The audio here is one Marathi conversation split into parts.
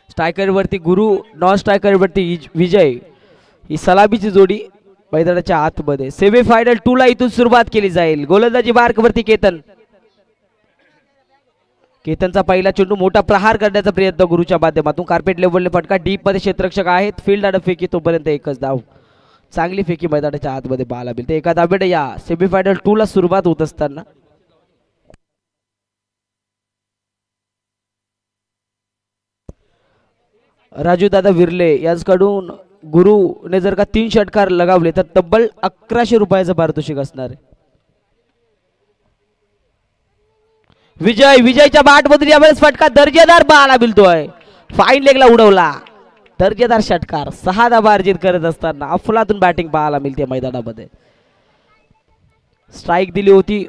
स्ट्रायकर वरती गुरु, नॉन स्ट्रायकर वरती विजय. ही सलामीची जोडी मैदानाच्या आतमध्ये. सेमीफायनल 2 ला इथून सुरुवात केली जाईल. गोलंदाजी मार्क वरती केतन. केतनचा पहिला चेंडू, मोठा प्रहार करण्याचा प्रयत्न गुरुच्या माध्यमातून. कार्पेट लेवलने फटका, डीप मध्ये क्षेत्ररक्षक आहेत. फील्ड आणि फेकी तोपर्यंत एकच धाव. चांगली फेकी मैदानाच्या आतमध्ये पाहायला मिळते. एका धावेने या सेमीफायनल 2 ला सुरुवात होत असताना राजू दादा विरले यांच्याकडून गुरुने जर का 3 षटकार लगावले तर तब्बल 1100 रुपयाचं पारितोषिक असणार आहे. विजयच्या बाट मधून यावेळेस फटका दर्जेदार पाहायला मिळतोय. फाईन लेगला उडवला. दर्जेदार षटकार. 6 धावा अर्जित करत असताना अफलातून बॅटिंग पाहायला मिळते मैदानामध्ये. स्ट्राईक दिली होती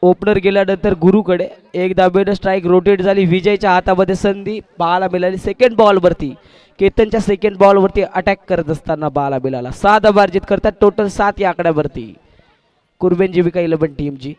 ओपनर गेल्यानंतर गुरुकडे. एक धावेने स्ट्राईक रोटेट झाली. विजयच्या हातामध्ये संधी पाहायला मिळाली. सेकंड बॉल वरती केतनच्या सेकंड बॉल वरती अटॅक करत असताना पाहायला मिळाला. 6 धावा अर्जित करतात. टोटल 7 या आकड्यावरती कुर्बेन जीविका 11 टीमची.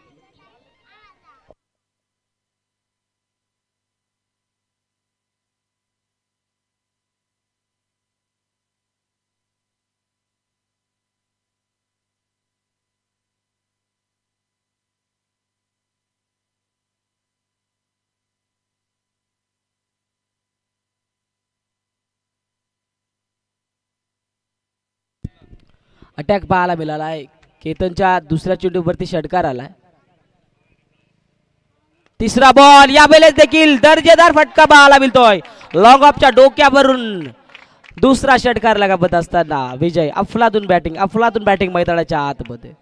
अटॅक पाहायला मिळाला आहे. केतनच्या दुसऱ्या चेंडूवरती षटकार आलाय. तिसरा बॉल यावेळेस देखील दर्जेदार फटका पाहायला मिळतोय. लॉंग ऑफच्या डोक्यावरून दुसरा षटकार लगावत असताना विजय. अफलातून बॅटिंग मैदानाच्या आतमध्ये.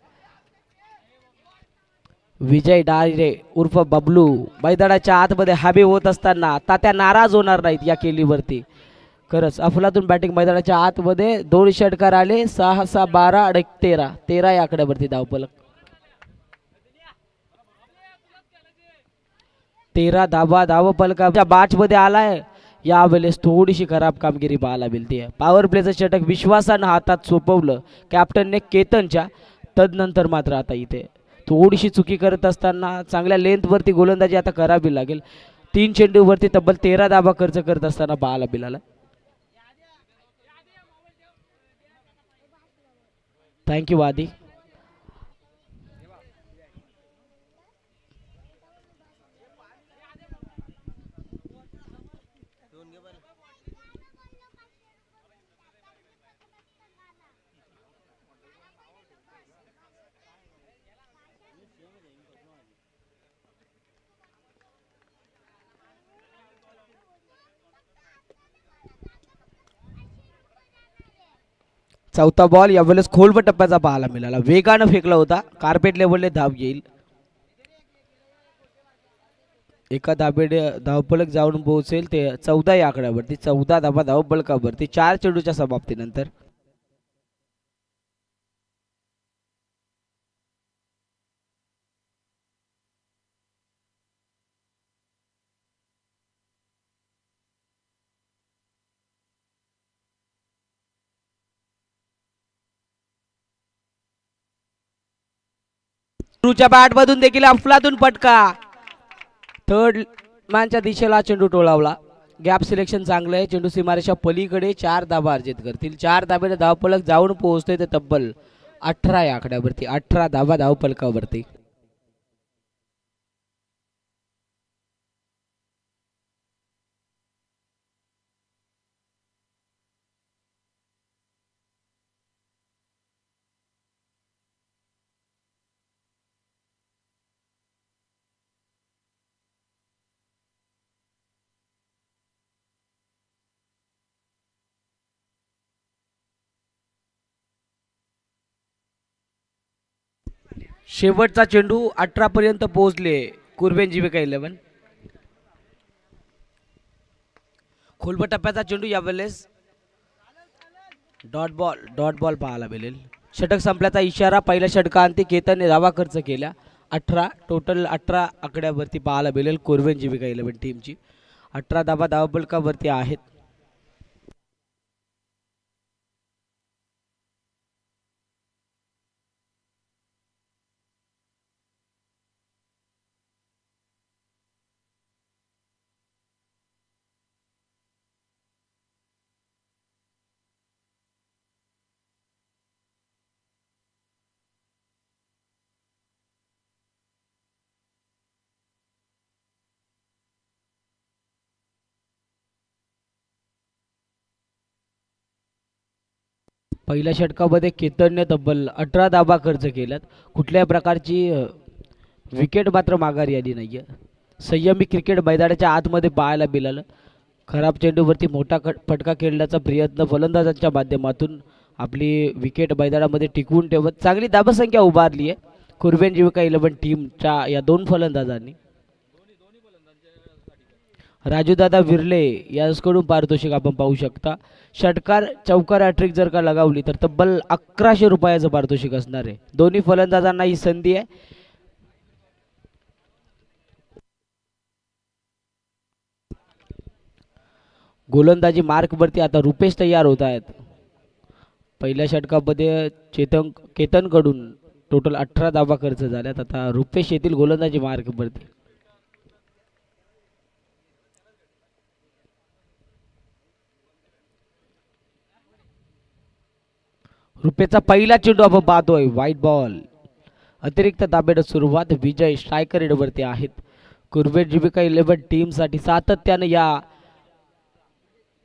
विजय डायरे उर्फ बबलू मैदानाच्या आतमध्ये हवे होत असताना तात्या नाराज होणार नाहीत या केलीवरती. खरंच अफलातून बॅटिंग मैदानाच्या आतमध्ये 2 षटकार आले. 6 6 12 आणि 13 या आकड्यावरती धावफलक. 13 धावा धावफलकाच्या बाच मध्ये आलाय. यावेळेस थोडीशी खराब कामगिरी पाहायला मिळते. पॉवर प्लेचं षटक विश्वासानं हातात सोपवलं कॅप्टनने केतनच्या. तदनंतर मात्र आता इथे थोडीशी चुकी करत असताना चांगल्या लेंथ वरती गोलंदाजी आता करावी लागेल. 3 चेंडूवरती तब्बल 13 धावा खर्च करत असताना पाहायला मिळाला. थँक्यू आदी. चौथा बॉल यावेळेस खोलवर टप्प्याचा पाहायला मिळाला. वेगानं फेकला होता. कार्पेट लेवलने धाव येईल. एका धाबेने धावफलक जाऊन पोहोचेल ते 14 या आकड्यावरती. 14 धावा धावफलकावरती 4 चेंडूच्या समाप्तीनंतर. गुरुच्या बॅट मधून देखील अफलातून फटका. थर्ड मॅनच्या दिशेला चेंडू टोळावला. गॅप सिलेक्शन चांगलं आहे. चेंडू सीमारेषा पलीकडे 4 धावा अर्जित करतील. 4 धाब्याने धावफलक जाऊन पोहोचते ते तब्बल 18 या आकड्यावरती. 18 धावा धावफलकावरती. शेवटचा चेंडू 18 पर्यंत पोहोचले कुर्बेन जीविका 11. खोलवर टप्प्याचा चेंडू यावेळेस डॉट बॉल पाहायला मिळेल. षटक संपल्याचा इशारा. पहिल्या षटकांती केतनने धावा खर्च केल्या. 18 टोटल 18 आकड्यावरती पाहायला मिळेल कुर्बेन जीविका 11 टीमची. 18 धावा धावफलकावरती आहेत. पहिल्या षटकामध्ये केतनने तब्बल 18 धावा खर्च केल्यात. कुठल्याही प्रकारची विकेट मात्र माघारी आली नाहीये. संयमी क्रिकेट मैदानाच्या आतमध्ये पाहायला मिळालं. खराब चेंडूवरती मोठा फटका खेळण्याचा प्रयत्न फलंदाजांच्या माध्यमातून आपली विकेट मैदानामध्ये टिकवून ठेवत चांगली धावसंख्या उभारली आहे कुर्वेन जीविका 11 टीमच्या या दोन फलंदाजांनी. राजूदादा विर्ले यांच्याकडून पारितोषिक आपण पाहू शकता. षटकार चौकार हॅट्रिक जर का लगावली तर तब्बल 1100 रुपयाचं पारितोषिक असणार आहे. दोन्ही फलंदाजांना ही संधी आहे. गोलंदाजी मार्कवरती आता रुपेश तयार होत आहेत. पहिल्या षटकामध्ये केतनकडून टोटल 18 धावा खर्च झाल्यात. आता रुपेश येथील गोलंदाजी मार्कवरती. रुपेशचा पहिला चेंडू आपण पाहतोय. White ball. अतिरिक्त दाब्यात सुरुवात. विजय स्ट्रायकर रेडवरती आहेत. कुर्वेन जीविका 11 टीमसाठी सातत्याने या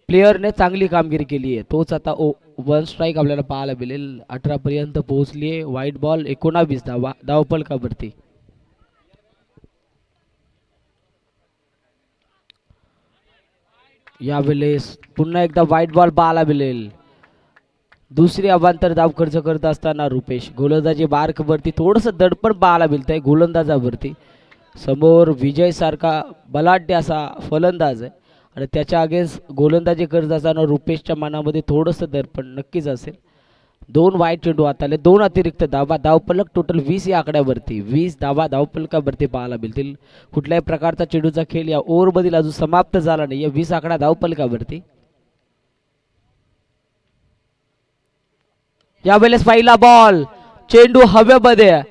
प्लेयरने चांगली कामगिरी केली आहे. तोच आता 1 स्ट्राईक आपल्याला पाहायला मिळेल. 18 पर्यंत पोहोचली आहे. White ball. 19 धावा धावफलकावरती. यावेळेस पुन्हा एकदा व्हाईट बॉल पाहायला मिळेल. दुसरी अवांतर धाव खर्च करत असताना रुपेश. गोलंदाजी मार्कवरती थोडंसं दडपण पाहायला मिळतंय गोलंदाजावरती. समोर विजय सारखा बलाढ्य असा फलंदाज आहे आणि त्याच्या अगेन्स्ट गोलंदाजी करत असताना रुपेशच्या मनामध्ये थोडंसं दडपण नक्कीच असेल. 2 वाईट चेंडू हाताले. 2 अतिरिक्त धावा. धावफलक टोटल 20 या आकड्यावरती. 20 धावा धावफलकावरती पाहायला मिळतील. कुठल्याही प्रकारचा चेंडूचा खेळ या ओव्हरमधील अजून समाप्त झाला नाही. 20 आकडा धावफलकावरती. यावेळेस पहिला बॉल. चेंडू हवेमध्ये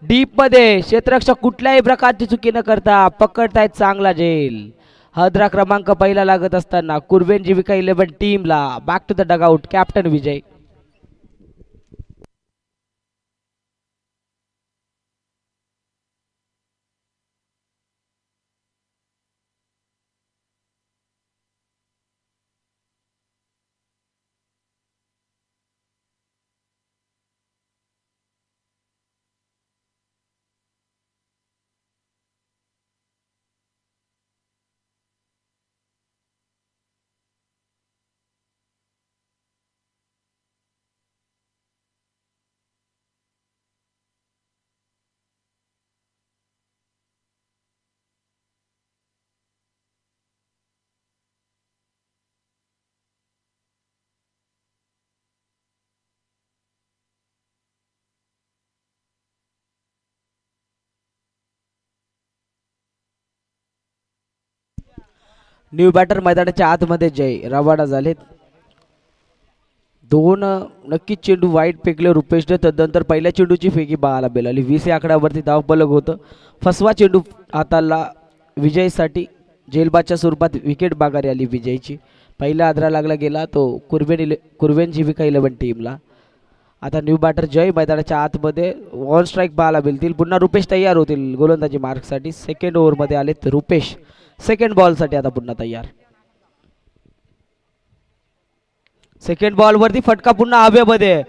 डीप मध्ये. क्षेत्ररक्षक कुठल्याही प्रकारची चुकी न करता पकडतायत चांगला झेल. हद्रा क्रमांक पहिला लागत असताना कुर्वेन जीविका 11 टीमला back to the dugout captain Vijay. New batter मैदानाच्या आतमध्ये जय रवाना झालेत. 2 नक्कीच चेंडू वाईट फेकले रुपेशने. तदनंतर पहिल्या चेंडूची फेकी पाहायला मिळाली. 20 या आकड्यावरती धावफलक होतं. फसवा चेंडू हाताला विजयसाठी. जेलबादच्या स्वरूपात विकेट माघारी आली विजयची. पहिला आदरा लागला गेला तो कुर्वेन जीविका 11 टीमला. आता न्यू बॅटर जय मैदानाच्या आतमध्ये 1 स्ट्राईक पाहायला मिळतील. पुन्हा रुपेश तयार होतील गोलंदाजी मार्कसाठी. सेकंड ओव्हरमध्ये आलेत रुपेश. सेकंड बॉलसाठी आता पुन्हा तयार. सेकंड बॉल वरती फटका पुन्हा हवेमध्ये.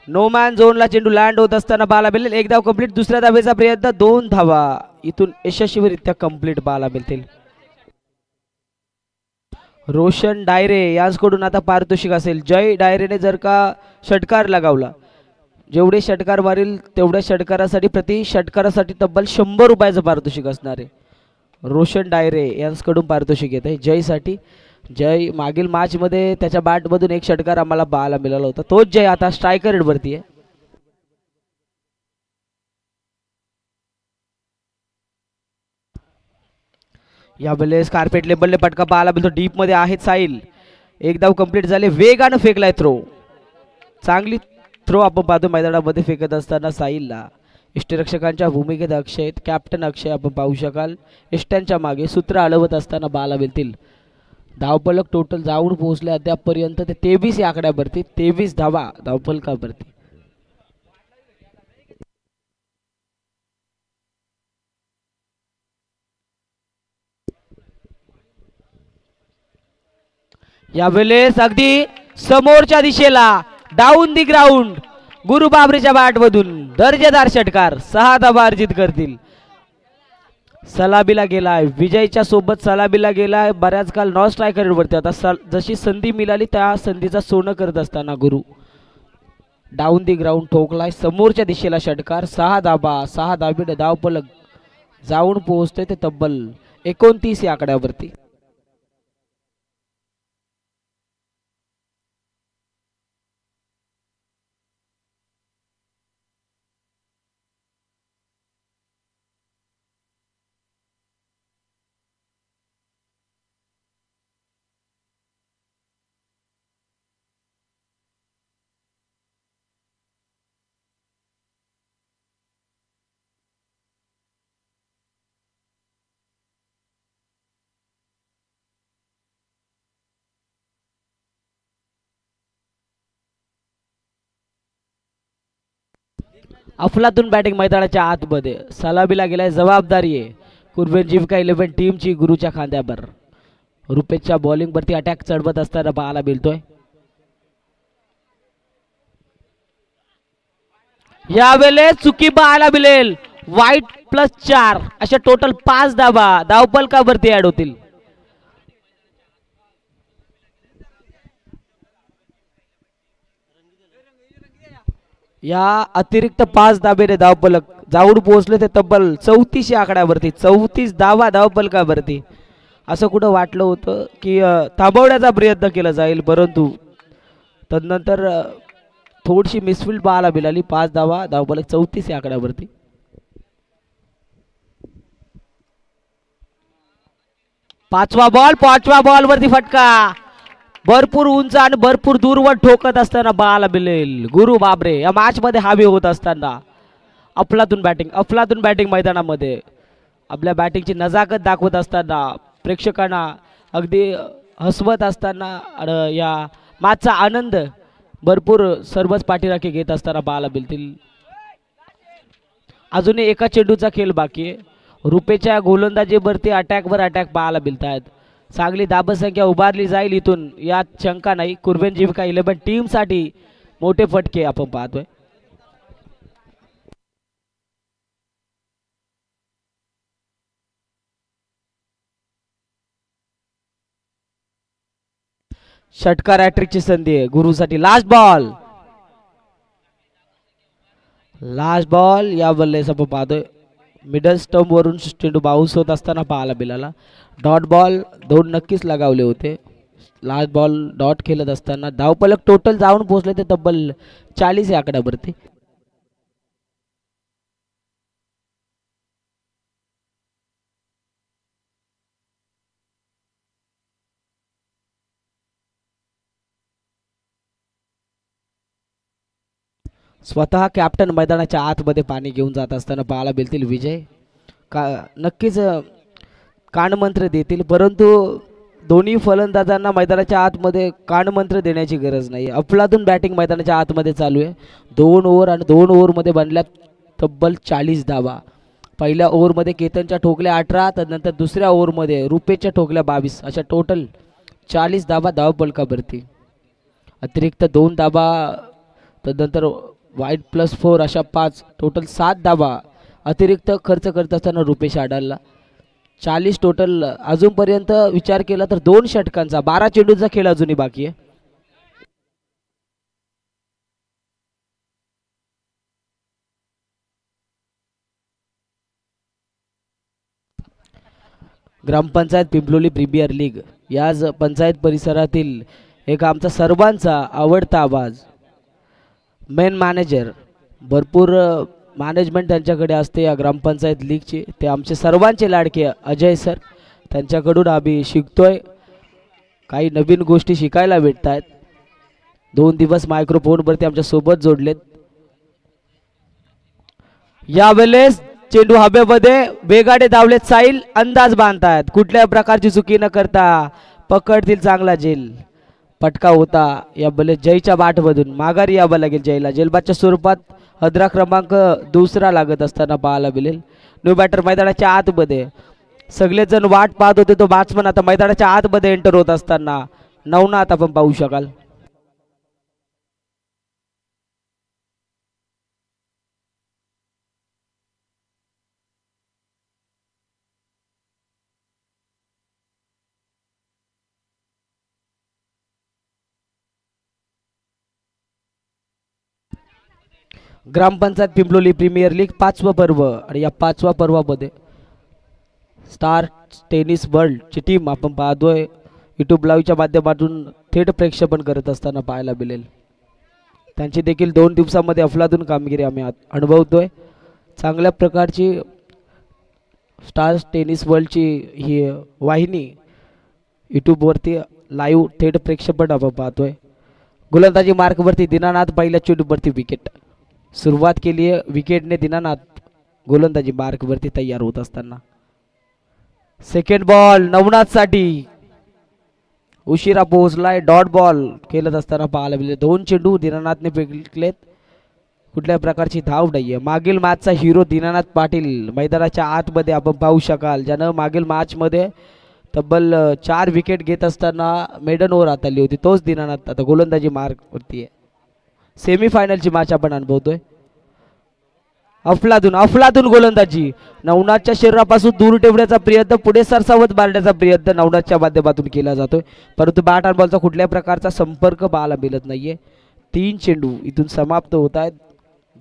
नो मॅन झोनला चेंडू लँड होत असताना पाहायला मिळेल. 1 धाव कंप्लीट. दुसऱ्या धावेचा प्रयत्न. 2 धावा इथून यशस्वीरित्या कंप्लीट पाहायला मिळतील. रोशन डायरे यांच्याकडून आता पारितोषिक असेल. जय डायरेने जर का षटकार लगावला, जेवढे षटकार मारील तेवढ्या षटकारासाठी प्रति षटकारासाठी तब्बल 100 रुपयाचं पारितोषिक असणार आहे. रोशन डायरे यांच्याकडून पारितोषिक येत आहे जयसाठी. जय मागील मॅचमध्ये त्याच्या बॅटमधून 1 षटकार आम्हाला पाहायला मिळाला होता. तोच जय आता स्ट्रायकर रेडवरती आहे. यावेळेस कार्पेट लेबलने पटका पाहायला मिळतो. डीप मध्ये आहेत साहिल. 1 धाव कंप्लीट झाले. वेगानं फेकलाय थ्रो. चांगली थ्रो आपण पाहतो मैदानामध्ये फेकत असताना साहिलला. इष्टरक्षकांच्या भूमिकेत अक्षय, कॅप्टन अक्षय आपण पाहू शकाल. इष्टांच्या मागे सूत्र हलवत असताना पाहायला मिळतील. धावफलक टोटल जाऊन पोहोचले अद्यापपर्यंत ते 23 या आकड्यावरती. 23 धावा धावफलकावरती. यावेळेस अगदी समोरच्या दिशेला डाऊन दी ग्राउंड. गुरु बाबरेच्या बॅटमधून दर्जेदार षटकार. 6 धावा अर्जित करतील. सलामीला गेलाय विजयच्या सोबत, सलामीला गेलाय बऱ्याच काल नॉन स्ट्रायकर वरती. आता जशी संधी मिळाली त्या संधीचा सोनं करत असताना गुरु डाऊन दी ग्राउंड ठोकलाय समोरच्या दिशेला षटकार. 6 धाबा. 6 धाबीने धावफलक जाऊन पोहोचते ते तब्बल 29 या आकड्यावरती. अफलातून बॅटिंग मैदानाच्या आतमध्ये. सलामीला गेलाय जबाबदारी आहे कुर्बेन जिवका 11 टीमची गुरुच्या खांद्यावर. रुपेशच्या बॉलिंग वरती अटॅक चढवत असताना पाहायला मिळतोय. यावेळेस चुकी पाहायला मिळेल. वाईट +4 अशा टोटल 5 धावा धावपलकावरती ऍड होतील. या अतिरिक्त 5 धाबेने धावपलक जाऊन पोहोचले ते तब्बल 34 या आकड्यावरती. 34 धावा धावपलकावरती. असं कुठं वाटलं होतं की थांबवण्याचा प्रयत्न केला जाईल, परंतु तदनंतर थोडीशी मिसफील्ड पाहायला मिळाली. 5 धावा धावपलक 34 या आकड्यावरती. पाचवा बॉल वरती फटका भरपूर उंच आणि भरपूर दूरवर ठोकत असताना बाला मिळेल. गुरु बाबरे या मॅच मध्ये हवे होत असताना अफलातून बॅटिंग मैदानामध्ये आपल्या बॅटिंगची नजाकत दाखवत असताना प्रेक्षकांना अगदी हसवत असताना या मॅचचा आनंद भरपूर सर्वच पाठीराखे घेत असताना पाहायला मिळतील. अजूनही एका चेंडूचा खेळ बाकी आहे. रुपेच्या गोलंदाजीवरती अटॅकवर अटॅक पाहायला मिळत आहेत. चांगली धाबसंख्या उभारली जाईल इथून यात शंका नाही. कुर्बेन जिवका 11 टीम साठी मोठे फटके आपण पाहतोय. षटकार हॅट्रिकची संधी आहे गुरुसाठी. लास्ट बॉल या बल्लेस आपण पाहतोय. मिडल स्टंप वरून चेंडू बाउन्स होत असताना पाहायला मिळाला. डॉट बॉल 2 नक्कीच लगावले होते. लास्ट बॉल डॉट खेळत असताना धावपलक टोटल जाऊन पोहोचले ते तब्बल 40 या आकड्यावरती. स्वतः कॅप्टन मैदानाच्या आतमध्ये पाणी घेऊन जात असताना पाहायला मिळतील विजय. नक्कीच कानमंत्र देतील, परंतु दोन्ही फलंदाजांना मैदानाच्या आतमध्ये कानमंत्र देण्याची गरज नाही. अफलातून बॅटिंग मैदानाच्या आतमध्ये चालू आहे. 2 ओव्हर आणि 2 ओव्हरमध्ये बनल्यात तब्बल 40 धावा. पहिल्या ओव्हरमध्ये केतनच्या ठोकल्या 18, त्यानंतर दुसऱ्या ओव्हरमध्ये रुपेशच्या ठोकल्या 22, अशा टोटल 40 धावा धावपलकावरती. अतिरिक्त 2 धावा, त्यानंतर वाईट +4 अशा 5, टोटल 7 धावा अतिरिक्त खर्च करत असताना रुपेश आडालला. 40 टोटल. अजूनपर्यंत विचार केला तर 2 षटकांचा 12 चेंडूचा खेळ अजूनही बाकी आहे. ग्रामपंचायत पिंपलोली प्रीमियर लीग याच पंचायत परिसरातील एक आमचा सर्वांचा आवडता आवाज, मेन मॅनेजर. भरपूर मॅनेजमेंट त्यांच्याकडे असते या ग्रामपंचायत लीगची. ते आमचे सर्वांचे लाडके अजय सर, त्यांच्याकडून आम्ही शिकतोय. काही नवीन गोष्टी शिकायला भेटत आहेत. 2 दिवस मायक्रोफोनवरती आमच्या सोबत जोडलेत. यावेळेस चेंडू हवेमध्ये वेगाने धावलेत साहिल, अंदाज बांधतायत. कुठल्या प्रकारची चुकी न करता पकडतील चांगला झेल. फटका होता या बले जयच्या बाटमधून. माघारी यावं लागेल जयला. जेलबादच्या स्वरूपात हद्रा क्रमांक 2 लागत असताना पाहायला मिळेल. न्यू बॅटर मैदानाच्या आतमध्ये. सगळेच जण वाट पाहत होते तो बॅट्समन आता मैदानाच्या आतमध्ये एंटर होत असताना नवनाथ आपण पाहू शकाल. ग्रामपंचायत पिंपलोली प्रीमियर लीग 5वं पर्व आणि या 5व्या पर्वामध्ये स्टार टेनिस वर्ल्ड ची टीम आपण पाहतोय यूट्यूब लाईव्हच्या माध्यमातून थेट प्रेक्षेपण करत असताना पाहायला मिळेल. त्यांची देखील 2 दिवसांमध्ये अफलातून कामगिरी आम्ही अनुभवतोय. चांगल्या प्रकारची स्टार टेनिस वर्ल्डची ही वाहिनी यूट्यूबवरती लाईव्ह थेट प्रेक्षेपण आपण पाहतोय. गोलंदाजी मार्कवरती दीनानाथ पहिल्या चेंडूवरती विकेट. सुरुवात केली आहे विकेटने दीनानाथ गोलंदाजी मार्कवरती तयार होत असताना. सेकंड बॉल नवनाथसाठी उशिरा पोहोचलाय. डॉट बॉल खेळत असताना पाहायला मिळाले. 2 चेंडू दीनानाथने फेकलेत. कुठल्या प्रकारची धाव नाहीये. मागील मॅचचा हिरो दीनानाथ पाटील मैदानाच्या आतमध्ये आपण पाहू शकाल, ज्यानं मागील मॅचमध्ये तब्बल 4 विकेट घेत असताना मेडन ओव्हर हाताळली होती. तोच दीनानाथ आता गोलंदाजी मार्कवरती आहे. सेमीफायनलची मॅच आपण अनुभवतोय. अफलातून गोलंदाजी. नवनाथच्या शरीरापासून दूर ठेवण्याचा प्रयत्न, पुढे सरसावत मारण्याचा प्रयत्न नवनाथच्या माध्यमातून केला जातोय, परंतु बॅट आणि बॉलचा कुठल्याही प्रकारचा संपर्क पाहायला मिळत नाहीये. 3 चेंडू इथून समाप्त होत आहेत.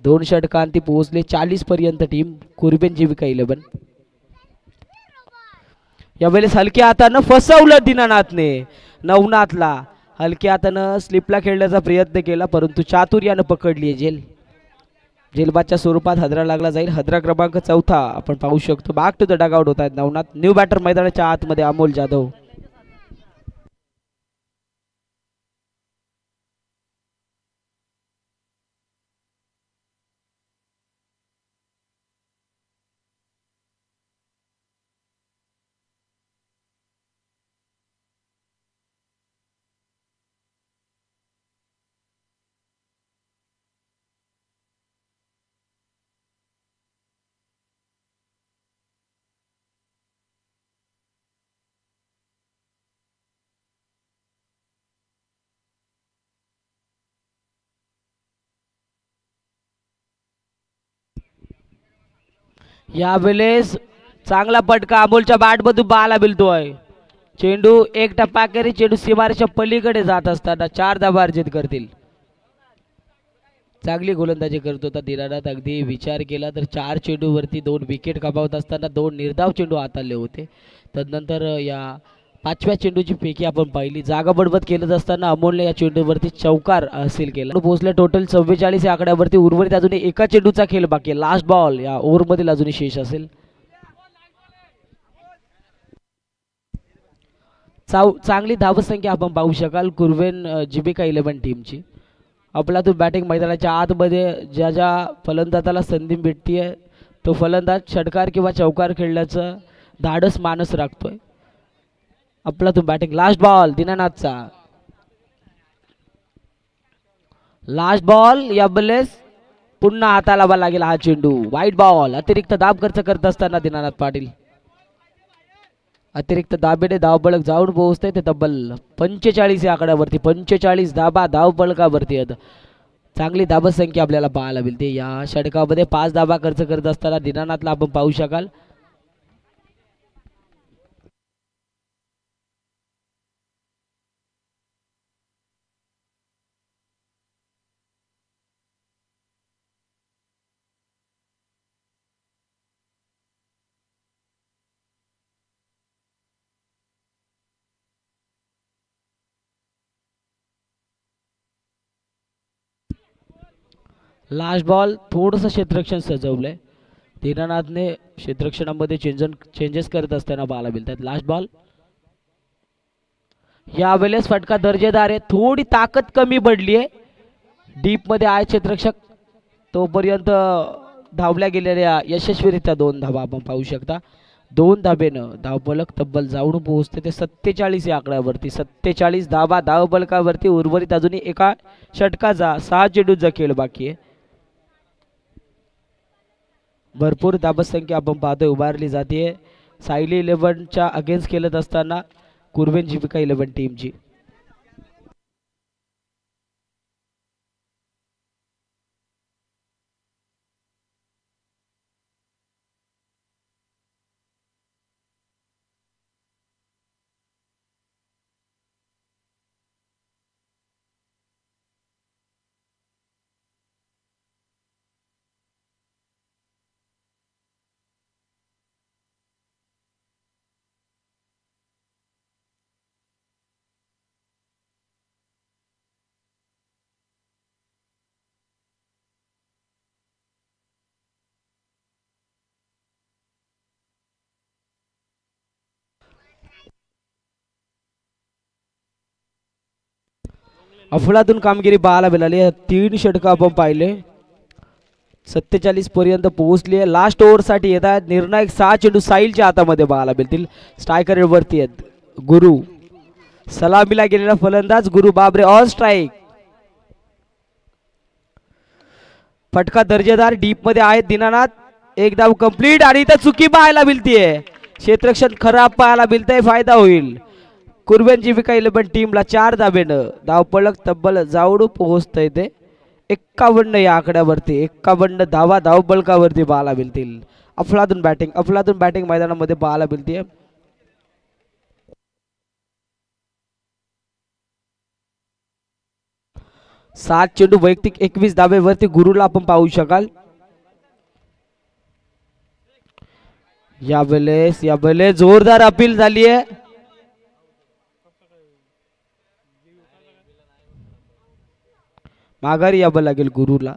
2 षटकांती पोहोचले 40 पर्यंत टीम कुर्बेन जीविका 11. यावेळेस हलक्या हातानं फसवलं दीनानाथने नवनाथला. हलक्या हातानं स्लिपला खेळण्याचा प्रयत्न केला, परंतु चातुर्यानं पकडली आहे झेल. झेलबादच्या स्वरूपात हदरा लागला जाईल. हदरा क्रमांक 4 आपण पाहू शकतो. बॅक टू द डगआउट होत आहेत नवनाथ. न्यू बॅटर मैदानाच्या आतमध्ये अमोल जाधव. यावेळेस चांगला पटका अमोलच्या बॅटमधून पाहायला मिळतोय. चेंडू एक टप्पा करी चेंडू सीमारेच्या पलीकडे जात असताना 4 धावा अर्जित करतील. चांगली गोलंदाजी करत होता दीनानाथ. अगदी विचार केला तर 4 चेंडूवरती 2 विकेट कमावत असताना 2 निर्धाव चेंडू हाताळले होते. तदनंतर या 5व्या चेंडूची फेकी आपण पाहिली. जागा बडबड केलं असताना अमोलने या चेंडूवरती चौकार हासिल केला. पोहोचले टोटल 44 या आकड्यावरती. उर्वरित अजून एका चेंडूचा खेळ बाकी आहे. लास्ट बॉल या ओव्हरमधील अजूनही शेष असेल. चांगली धावसंख्या आपण पाहू शकाल कुर्वेन जीविका 11 टीमची. अफलातून बॅटिंग मैदानाच्या आतमध्ये ज्या ज्या फलंदाजाला संधी भेटतीये तो फलंदाज षटकार किंवा चौकार खेळण्याचं धाडस मानस राखतोय. अफलातून बॅटिंग. लास्ट बॉल दीनानाथचा. लास्ट बॉल यावेळेस पुन्हा हाताला लागेल हा चेंडू. वाईट बॉल. अतिरिक्त दाब खर्च करत असताना दीनानाथ पाटील अतिरिक्त दाबेने धावपळक जाऊन पोहोचते ते तब्बल 45 या आकड्यावरती. 45 धाबा धावपळकावरती आहेत. चांगली धाबसंख्या आपल्याला पाहायला मिळते. या षटकामध्ये 5 धाबा खर्च करत असताना दीनानाथला आपण पाहू शकाल. Last ball. थोडंसं क्षेत्ररक्षण सजवलंय दीनानाथने. क्षेत्ररक्षणामध्ये चेंजेस करत असताना पाहायला मिळतात. Last ball. यावेळेस फटका दर्जेदार आहे. थोडी ताकद कमी पडली आहे. डीप मध्ये आहे क्षेत्ररक्षक. तोपर्यंत धावल्या गेलेल्या यशस्वीरित्या 2 धावा आपण पाहू शकता. 2 धाबेनं धावपलक तब्बल जाऊन पोहोचते ते 47 या आकड्यावरती. 47 धावा धावपलकावरती. उर्वरित अजूनही एका षटकाचा 6 चेंडूचा खेळ बाकी आहे. भरपूर धाबसंख्या आपण पाहतोय उभारली जाते सायली 11च्या अगेन्स्ट खेळत असताना कुर्वेन जीविका 11 टीमची. अफलातून कामगिरी पाहायला मिळाली. 3 षटक आपण पाहिले. 47 पर्यंत पोहोचली आहे. लास्ट ओव्हरसाठी येत आहेत. निर्णायक 6 चेंडू साहिलच्या हातामध्ये पाहायला मिळतील. स्ट्रायकर वरती आहेत गुरु. सलामीला गेलेला फलंदाज गुरु बाबरे ऑन स्ट्राईक. फटका दर्जेदार डीप मध्ये आहेत दीनानाथ. एक धाव कंप्लीट आणि इथं चुकी पाहायला मिळतीये. क्षेत्ररक्षण खराब पाहायला मिळतंय. फायदा होईल कुर्बन जीविका 11 टीमला 4 धावेनं. धावपळक तब्बल जावडू पोहोचतंय ते 51 या आकड्यावरती. 51 धावा धावपळकावरती पाहायला मिळतील. अफलातून बॅटिंग मैदानामध्ये पाहायला मिळते. सात चेंडू वैयक्तिक 21 धावेवरती गुरुला आपण पाहू शकाल. यावेळेस जोरदार अपील झाली आहे. माघारी यावं लागेल गुरुला.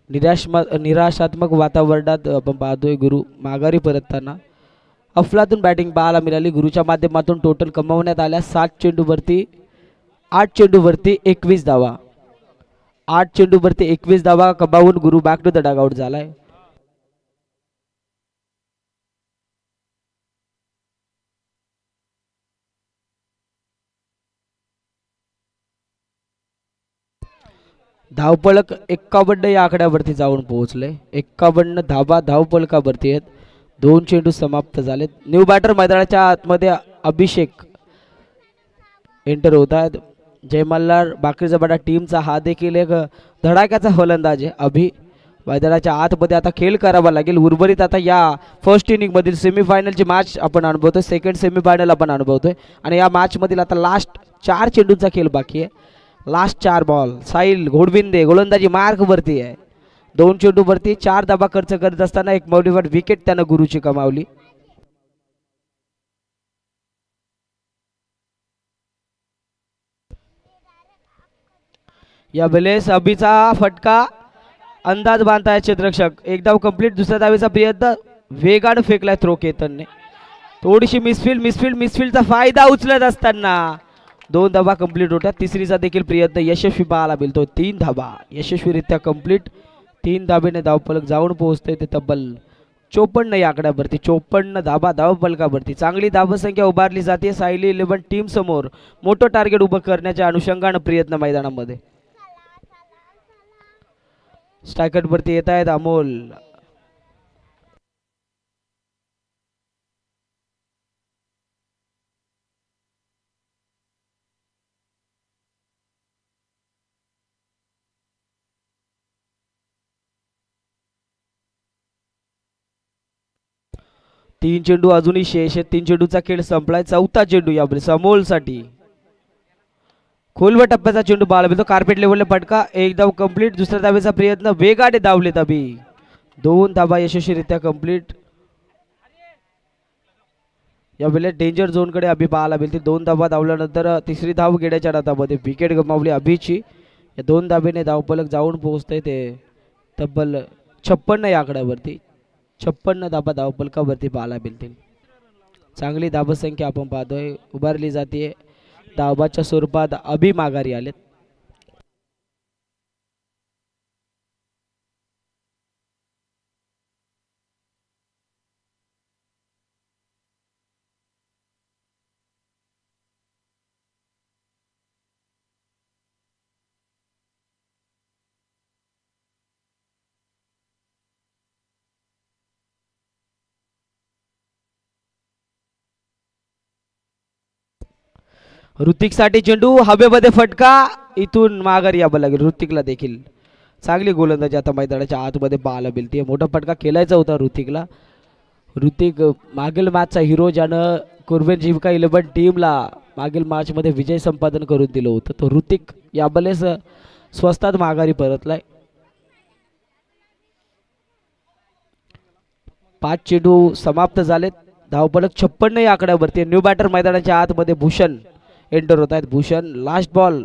निराशात्मक वातावरणात आपण पाहतोय गुरु माघारी परतताना. अफलातून बॅटिंग पाहायला मिळाली गुरुच्या माध्यमातून. टोटल कमावण्यात आल्या 8 चेंडूवरती 21 धावा. 8 चेंडूवरती 21 धावा कमावून गुरु बॅक टू द डगआउट झालाय. धावपळक 51 या आकड्यावरती जाऊन पोहोचले. 51 धावा धावपळकावरती आहेत. 2 चेंडू समाप्त झालेत. न्यू बॅटर मैदानाच्या आतमध्ये अभिषेक एंटर होत आहेत. जय मल्हार बाकीचा बडा टीमचा हा देखील एक धडाक्याचा फलंदाज आहे. अभि मैदानाच्या आतमध्ये आता खेळ करावा लागेल. उर्वरित आता या फर्स्ट इनिंग मधील सेमीफायनलची मॅच आपण अनुभवतोय. सेकंड सेमीफायनल आपण अनुभवतोय आणि या मॅच मधील आता लास्ट 4 चेंडूंचा खेळ बाकी आहे. Last 4 ball. साहिल घोडबिंदे गोलंदाजी मार्क वरती आहे. 2 चेंडू वरती 4 धावा खर्च करत असताना एक मौल्यवान विकेट त्यानं गुरुची कमावली. या वेळेस अभिचा फटका अंदाज बांधताय क्षेत्ररक्षक. एक धाव कंप्लीट. दुसऱ्या धावेचा प्रयत्न वेगानं फेकलाय थ्रो केतनने. थोडीशी मिसफील्डचा फायदा उचलत असताना 2 धावा कंप्लीट होत्या. तिसरीचा देखील प्रयत्न यशस्वी पाहायला मिळतो. 3 धावा यशस्वीरित्या कंप्लीट. 3 धावेने धावपलक जाऊन पोहोचते ते तब्बल 54 या आकड्यावरती. 54 धावा धावपलकावरती. चांगली धावसंख्या उभारली जाते. साहिल 11 टीम समोर मोठं टार्गेट उभं करण्याच्या अनुषंगानं प्रयत्न मैदानामध्ये. स्ट्रायकर वरती येत आहेत अमोल. तीन चेंडू अजूनही शेष आहेत. 3 चेंडूचा खेळ संपलाय. 4था चेंडू यावेळेस अमोल साठी. खोलवर टप्प्याचा चेंडू पाहायला मिळतो. कार्पेट लेवलला फटका. 1 धाव कंप्लीट. दुसऱ्या धावेचा प्रयत्न वेगाने धावलेत अभि. 2 धावा यशस्वीरित्या कंप्लीट. यावेळेस डेंजर झोन कडे अभि पाहायला मिळते. 2 धावा धावल्यानंतर तिसरी धाव घेण्याच्या नादामध्ये विकेट गमावली अभिची. या 2 धावेने धावपलक जाऊन पोहोचते ते तब्बल 56 या आकड्यावरती. 56 धाबा धावपलकावरती पाहायला मिळतील. चांगली धावसंख्या आपण पाहतोय उभारली जाते. धावाच्या स्वरूपात अभि माघारी आलेत. ऋतिक साठी चेंडू हवेमध्ये फटका. इथून माघारी यावं लागेल ऋतिकला देखील. चांगली गोलंदाजी आता मैदानाच्या आतमध्ये पाहायला मिळते. मोठा फटका केलायचा होता ऋतिकला. ऋतिक मागील मॅचचा हिरो ज्यानं कुर्बन जीविका 11 टीमला मागील मॅच मध्ये विजय संपादन करून दिलं होतं. तो ऋतिक यावेळेस स्वस्तात माघारी परतलाय. 5 चेंडू समाप्त झालेत. धावपलक 56 या आकड्यावरती. न्यू बॅटर मैदानाच्या आतमध्ये भूषण एंटर होत आहेत. भूषण लास्ट बॉल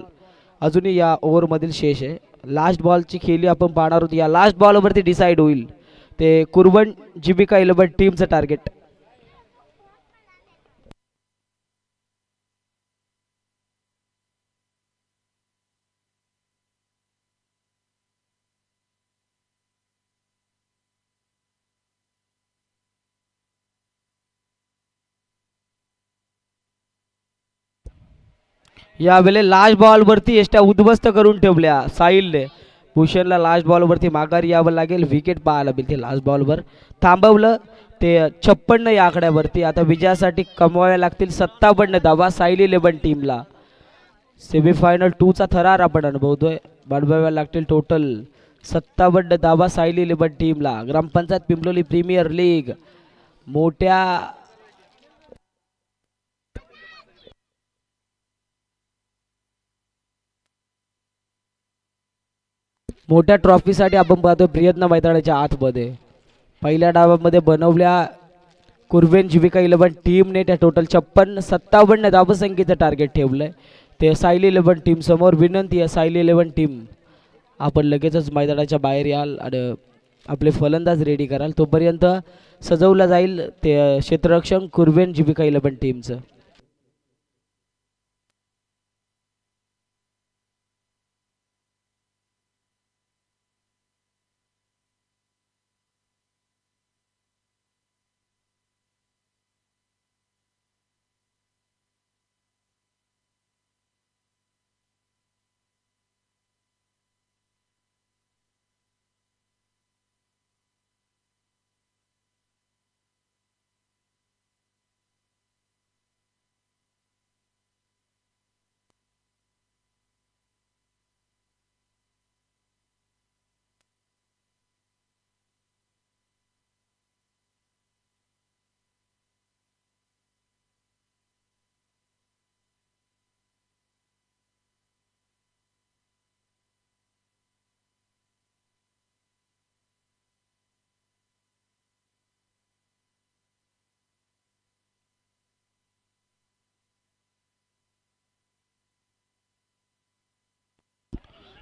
अजूनही या ओव्हर मधील शेष आहे. लास्ट बॉलची खेळी आपण पाहणार आहोत. या लास्ट बॉलवरती डिसाइड होईल ते कुर्बन जीविका 11 टीमचं टार्गेट. यावेळी लास्ट बॉलवरती एष्ट्या उद्ध्वस्त करून ठेवल्या साहिलने. भूषणला लास्ट बॉलवरती माघारी यावं लागेल. विकेट पाहायला मिळते लास्ट बॉलवर. थांबवलं ते 56 या आकड्यावरती. आता विजयासाठी कमवाव्या लागतील 57 धावा साहिल 11 टीमला. सेमीफायनल 2 चा थरार आपण अनुभवतोय. बनवाव्या लागतील टोटल 57 धावा साहिल 11 टीमला. ग्रामपंचायत पिंपलोली प्रीमियर लीग मोठ्या ट्रॉफीसाठी आपण पाहतो प्रयत्न मैदानाच्या आतमध्ये. पहिल्या डावामध्ये बनवल्या कुर्वेन जीविका 11 टीमने त्या टोटल 57 धावसंख्येचं टार्गेट ठेवलंय. ते साहिल 11 टीम समोर विनंती आहे. साहिल 11 टीम आपण लगेचच मैदानाच्या बाहेर याल आणि आपले फलंदाज रेडी कराल. तोपर्यंत सजवलं जाईल ते क्षेत्ररक्षण कुर्वेन जीविका 11 टीमचं.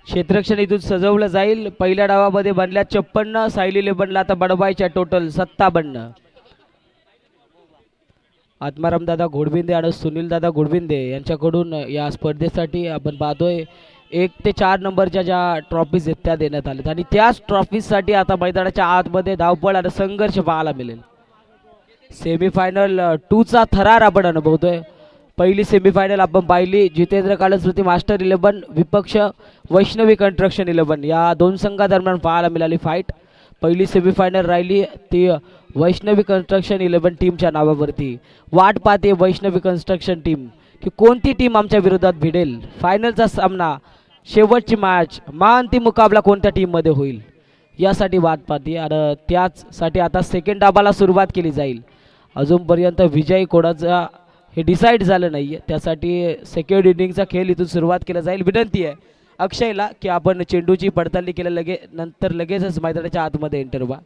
क्षेत्ररक्षण इथून सजवलं जाईल. पहिल्या डावामध्ये बनल्या 56. साहिल 11ला आता बडवायच्या टोटल 57. आत्माराम दादा घोडबिंदे आणि सुनील दादा घोडबिंदे यांच्याकडून या स्पर्धेसाठी आपण पाहतोय 1 ते 4 नंबरच्या ज्या ट्रॉफीज आहेत त्या देण्यात आल्यात आणि त्याच ट्रॉफीजसाठी आता मैदानाच्या आतमध्ये धावपळ आणि संघर्ष पाहायला मिळेल. सेमीफायनल 2 चा थरार आपण अनुभवतोय. पहिली सेमीफायनल आपण पाहिली जितेंद्र कालस्मृती मास्टर 11 विपक्ष वैष्णवी कन्स्ट्रक्शन 11 या दोन संघादरम्यान पाहायला मिळाली फाईट. पहिली सेमीफायनल राहिली ती वैष्णवी कन्स्ट्रक्शन 11 टीमच्या नावावरती. वाट पाहते वैष्णवी कन्स्ट्रक्शन टीम की कोणती टीम आमच्या विरोधात भिडेल. फायनलचा सामना शेवटची मॅच महाअंतिम मुकाबला कोणत्या टीममध्ये होईल यासाठी वाट पाहते आणि त्याचसाठी आता सेकंड डाबाला सुरुवात केली जाईल. अजूनपर्यंत विजयी कोणाचा हे डिसाईड झालं नाही आहे. त्यासाठी सेकंड इनिंगचा खेळ इथून सुरुवात केला जाईल. विनंती आहे अक्षयला की आपण चेंडूची पडताळणी केल्या नंतर लगेचच मैदानाच्या आतमध्ये एंटर व्हा.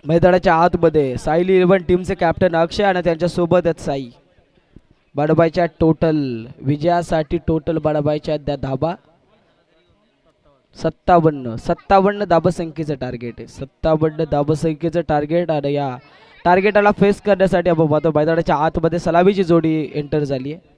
मैदानाच्या आतमध्ये साहिल 11 टीमचे कॅप्टन अक्षय आणि त्यांच्या सोबतच साई. बडबाईच्या टोटल विजयासाठी टोटल बडबाईच्या त्या धाबा 57 धाबसंख्येचं टार्गेट आहे. 57 धाबसंख्येचं टार्गेट आणि या टार्गेटाला फेस करण्यासाठी आपण पाहतो मैदानाच्या आतमध्ये सलामीची जोडी एंटर झाली आहे.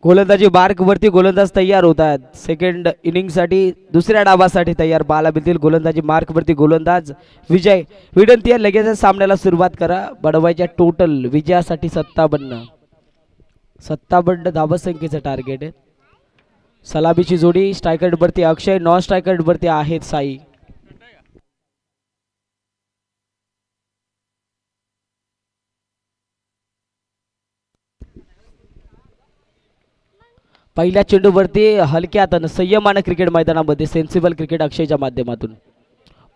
गोलंदाजी मार्क वरती गोलंदाज तयार होत आहेत. सेकंड इनिंग साठी दुसऱ्या डावासाठी तयार पाहायला मिळतील. गोलंदाजी मार्क वरती गोलंदाज विजय. विनंती आहे लगेच सामन्याला सुरुवात करा. बडवायच्या टोटल विजयासाठी 57 धावसंख्येचं टार्गेट आहे. सलामीची जोडी स्ट्रायकरवरती अक्षय, नॉन स्ट्रायकरवरती आहेत साई. पहिल्या चेंडूवरती हलक्या हातानं संयमानं क्रिकेट मैदानामध्ये सेन्सिबल क्रिकेट अक्षयच्या माध्यमातून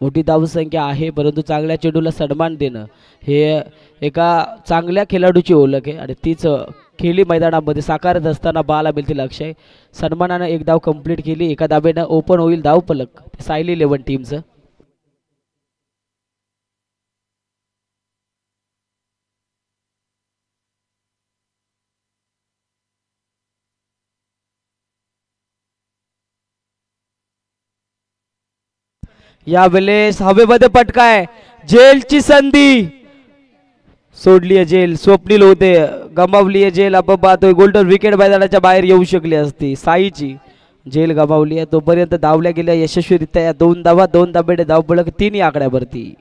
मोठी धावसंख्या आहे, परंतु चांगल्या चेंडूला सन्मान देणं हे एका चांगल्या खेळाडूची ओळख आहे आणि तीच खेळी मैदानामध्ये साकारत असताना बाला मिळतील अक्षय. सन्मानानं एक धाव कंप्लीट केली, एका धावेनं ओपन होईल धाव फलक सायली 11 टीमचं. यावेळेस हवेमध्ये पटकाय, जेलची संधी सोडली आहे, जेल स्वप्नील होते, गमावली आहे जेल. आपण पाहतोय गोल्डन विकेट मैदानाच्या बाहेर येऊ शकली असती, साईची जेल गमावली आहे. तोपर्यंत धावल्या गेल्या यशस्वीरित्या या 2 धावा, 2 धाबेडे धाव फलक 3 आकड्यावरती.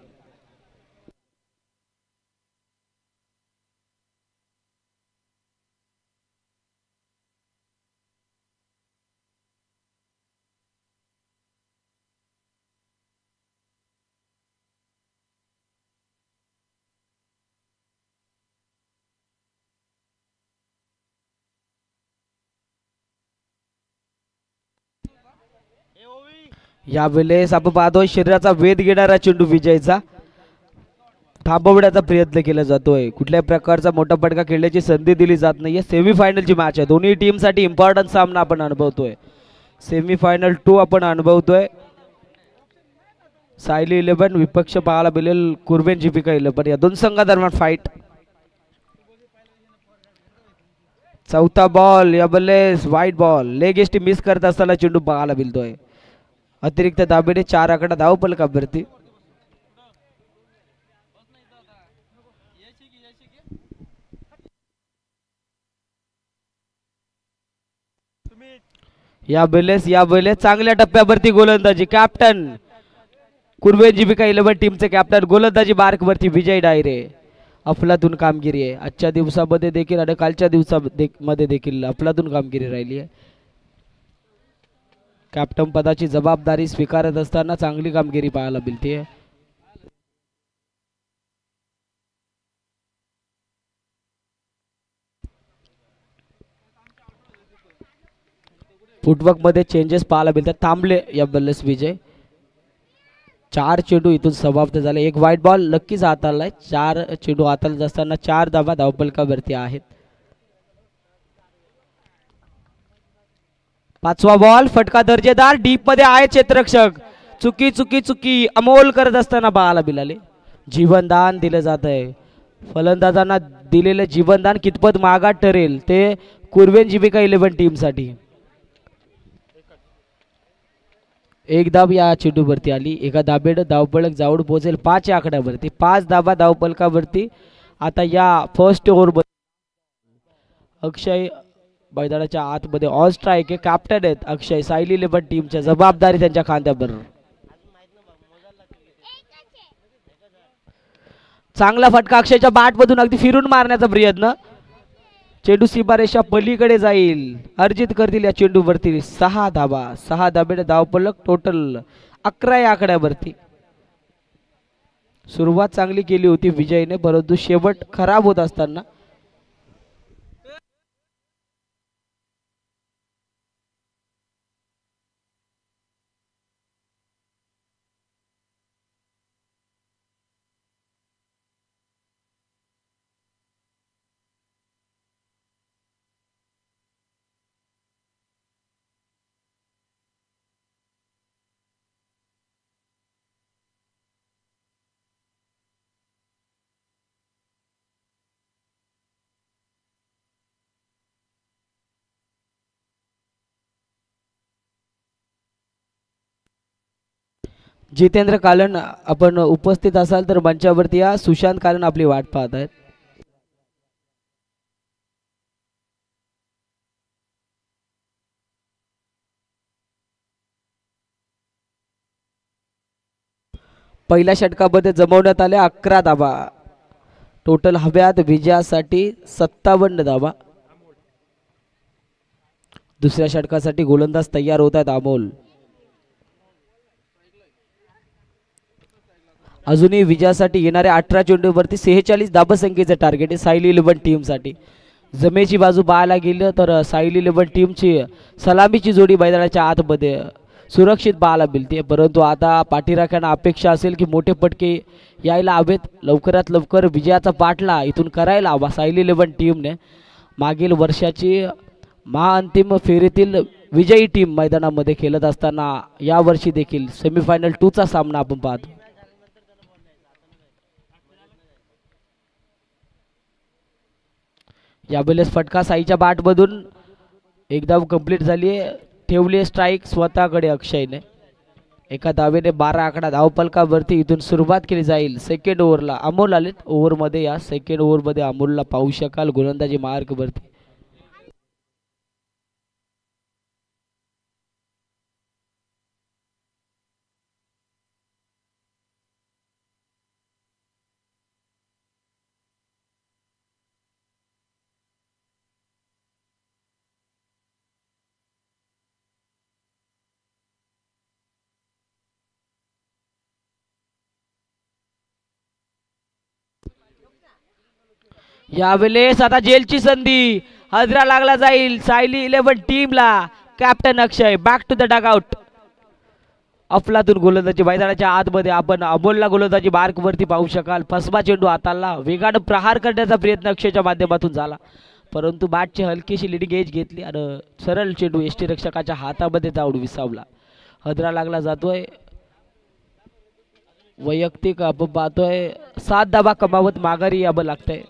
यावेळेस आपण पाहतोय शरीराचा वेध घेणारा चेंडू विजयचा थांबवण्याचा प्रयत्न केला जातोय. कुठल्याही प्रकारचा मोठा फटका खेळण्याची संधी दिली जात नाहीये. सेमीफायनलची मॅच आहे, दोन्ही टीमसाठी इम्पॉर्टंट सामना आपण अनुभवतोय. सेमीफायनल 2 आपण अनुभवतोय. सायली 11 विपक्ष पाहायला मिळेल कुर्बेन जीपिका 11. या 2 संघादरम्यान फाईट. चौथा बॉल, यावेळेस व्हाईट बॉल, लेग एस्टी मिस करत असताना चेंडू पाहायला मिळतोय. अतिरिक्त धाबेने 4 आकडा धाव फलकावरती. यावेळेस चांगल्या टप्प्यावरती गोलंदाजी कॅप्टन कुर्बेन जीपिका 11 टीमचे कॅप्टन गोलंदाजी मार्कवरती विजय डायरे. अफलातून कामगिरी आहे आजच्या दिवसामध्ये देखील आणि कालच्या दिवसामध्ये देखील अफलातून कामगिरी राहिली आहे. कॅप्टन पदाची जबाबदारी स्वीकारत असताना चांगली कामगिरी पाहायला मिळते. फुटवर्क मध्ये चेंजेस पाहायला मिळतात. थांबले यावेळेस विजय. 4 चेंडू इथून समाप्त झाले. एक व्हाईट बॉल नक्कीच हाताळलाय. 4 चेंडू हाताळत असताना 4 धावा धावफलकावरती आहेत. 5वा बॉल फटका दर्जेदार डीप मध्ये आहे क्षेत्ररक्षक. चुकी अमोल करत असताना बाळाला मिळाले. जीवनदान दिलं जात आहे. फलंदाजांना दिलेलं जीवनदान कितपत मागात ठरेल ते कुर्बेन जीपिका 11 टीमसाठी. एक धाव या चेंडूवरती आली. एका धाबेड धावफलक जाऊन पोहोचेल 5 आकड्यावरती. 5 धावा धावफलकावरती. आता या फर्स्ट ओव्हर अक्षय मैदानाच्या आतमध्ये ऑल स्ट्राईक आहे. कॅप्टन आहेत अक्षय. सायली 11 टीमच्या जबाबदारी त्यांच्या खांद्यावर. चांगला फटका अक्षयच्या बॅट मधून अगदी फिरून मारण्याचा प्रयत्न. चेंडू सीमारेषा पलीकडे जाईल. अर्जित करतील या चेंडूवरती 6 धावा. 6 धाबेड धावफलक टोटल 11 या आकड्यावरती. सुरुवात चांगली केली होती विजयने, परंतु शेवट खराब होत असताना जितेंद्र कालन आपण उपस्थित असाल तर मंचावरती या. सुशांत कालन आपली वाट पाहत आहेत. पहिल्या षटकामध्ये जमवण्यात आले 11 धावा. टोटल हव्यात विजयासाठी 57 धावा. दुसऱ्या षटकासाठी गोलंदाज तयार होत आहेत अमोल. अजूनही विजयासाठी येणाऱ्या 18 चेंडूवरती 46 धाबसंख्येचं टार्गेट आहे साईल 11 टीमसाठी. जमेची बाजू पाहायला गेलं तर साईल 11 टीमची सलामीची जोडी मैदानाच्या आतमध्ये सुरक्षित पाहायला मिळते, परंतु आता पाठीराख्यांना अपेक्षा असेल की मोठे फटके यायला हवेत. लवकरात लवकर विजयाचा पाठला इथून करायला हवा साईल 11 टीमने. मागील वर्षाची महाअंतिम फेरीतील विजयी टीम मैदानामध्ये खेळत असताना यावर्षी देखील सेमीफायनल 2चा सामना आपण पाहतो. यावेळेस फटका साईच्या बॅटमधून एकदा कंप्लीट झाली आहे. ठेवली स्ट्राईक स्वतःकडे अक्षयने. एका धावेने 12 आकडा धावपलकावरती इथून सुरुवात केली जाईल. सेकंड ओव्हरला अमोल आलेत ओव्हरमध्ये. या सेकंड ओव्हरमध्ये अमोलला पाहू शकाल गोलंदाजी मार्कवरती. यावेळेस आता जेलची संधी. हजरा लागला जाईल सायली 11 टीमला. Captain Akshay back to the dugout. अफलातून गोलंदाजी मैदानाच्या आतमध्ये आपण अमोलला गोलंदाजी मार्कवरती पाहू शकाल. फसवा चेंडू हाताला वेगानं प्रहार करण्याचा प्रयत्न अक्षयच्या माध्यमातून झाला, परंतु बॅटची हलकीशी लिडिंग एज घेतली आणि सरळ चेंडू यष्टी रक्षकाच्या हातामध्ये जाऊन विसावला. हजरा लागला जातोय. वैयक्तिक आपण पाहतोय 7 धावा कमावत माघारी यावं लागतंय.